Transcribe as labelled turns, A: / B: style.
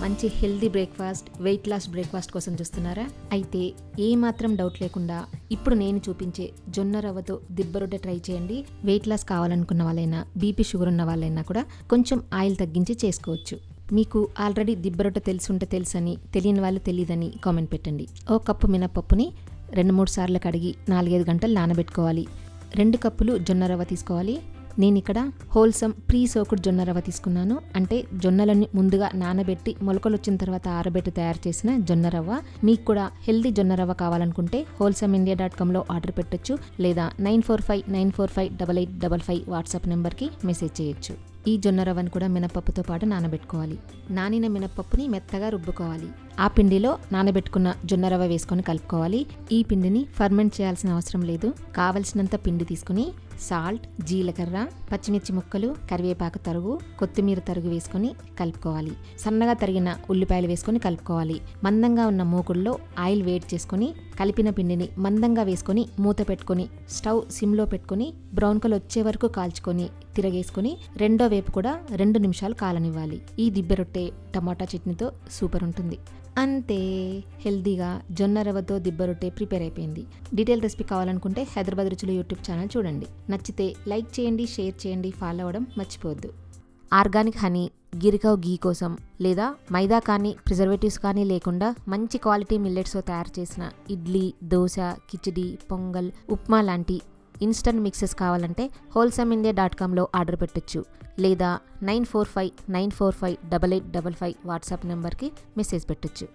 A: మంచి healthy breakfast, weight loss breakfast కోసం చూస్తున్నారా? అయితే ఏమాత్రం డౌట్ లేకుండా ఇప్పుడు నేను చూపించే జొన్న రవ్వతో దిబ్బ రొట్టె ట్రై చేయండి. వెయిట్ లాస్ కావాలనుకున్న వాళ్ళైనా, బీపీ షుగర్ ఉన్న వాళ్ళైనా కూడా కొంచెం ఆయిల్ తగ్గించి చేసుకోవచ్చు. మీకు ఆల్రెడీ దిబ్బ రొట్టె తెలుసుంటే తెలుసని, తెలియని వాళ్ళు తెలియదని కామెంట్ పెట్టండి. ఓ కప్పు మినపప్పుని 2-3 సార్లు కడిగి 4-5 గంటలు నానబెట్టుకోవాలి. 2 కప్పులు జొన్న రవ్వ తీసుకోవాలి. నేను ఇక్కడ హోల్సమ్ ప్రీ సోక్డ్ జొన్న రవ్వ తీసుకున్నాను. అంటే జొన్నలని ముందుగా నానబెట్టి మొలకలు వచ్చిన తర్వాత ఆరబెట్టి తయారు చేసిన జొన్న రవ్వ. మీకు కూడా హెల్దీ జొన్న రవ్వ కావాలనుకుంటే wholesameindia.comలో ఆర్డర్ పెట్టొచ్చు, లేదా 9459458855 వాట్సాప్ నెంబర్కి మెసేజ్ చేయొచ్చు. ఈ జొన్న రవ్వను కూడా మినపప్పుతో పాటు నానబెట్టుకోవాలి. నానిన మినపప్పుని మెత్తగా రుబ్బుకోవాలి. ఆ పిండిలో నానబెట్టుకున్న జొన్న రవ్వ వేసుకొని కలుపుకోవాలి. ఈ పిండిని ఫర్మెంట్ చేయాల్సిన అవసరం లేదు. కావలసినంత పిండి తీసుకుని సాల్ట్, జీలకర్ర, పచ్చిమిర్చి ముక్కలు, కరివేపాకు తరుగు, కొత్తిమీర తరుగు వేసుకొని కలుపుకోవాలి. సన్నగా తరిగిన ఉల్లిపాయలు వేసుకొని కలుపుకోవాలి. మందంగా ఉన్న మూకుడులో ఆయిల్ వేడి చేసుకొని కలిపిన పిండిని మందంగా వేసుకొని మూత పెట్టుకొని స్టవ్ సిమ్లో పెట్టుకొని బ్రౌన్ కలర్ వచ్చే వరకు కాల్చుకొని తిరగేసుకొని రెండో వైపు కూడా 2 నిమిషాలు కాలనివ్వాలి. ఈ దిబ్బ రొట్టె టమాటా చట్నీతో సూపర్ ఉంటుంది. అంతే, హెల్దీగా జొన్న రవ్వతో దిబ్బ రొట్టె ప్రిపేర్ అయిపోయింది. డీటెయిల్ రెసిపీ కావాలనుకుంటే హైదరాబాద్ రుచులు యూట్యూబ్ ఛానల్ చూడండి. నచ్చితే లైక్ చేయండి, షేర్ చేయండి, ఫాలో అవ్వడం మర్చిపోవద్దు. ఆర్గానిక్ హనీ, గిరికవ్ గీ కోసం లేదా మైదా కానీ ప్రిజర్వేటివ్స్ కానీ లేకుండా మంచి క్వాలిటీ మిల్లెట్స్తో తయారు చేసిన ఇడ్లీ, దోశ, కిచిడి, పొంగల్, ఉప్మా లాంటి ఇన్స్టంట్ మిక్సెస్ కావాలంటే wholesameindia.comలో ఆర్డర్ పెట్టొచ్చు, లేదా 9459458855 వాట్సాప్ నెంబర్కి మెసేజ్ పెట్టొచ్చు.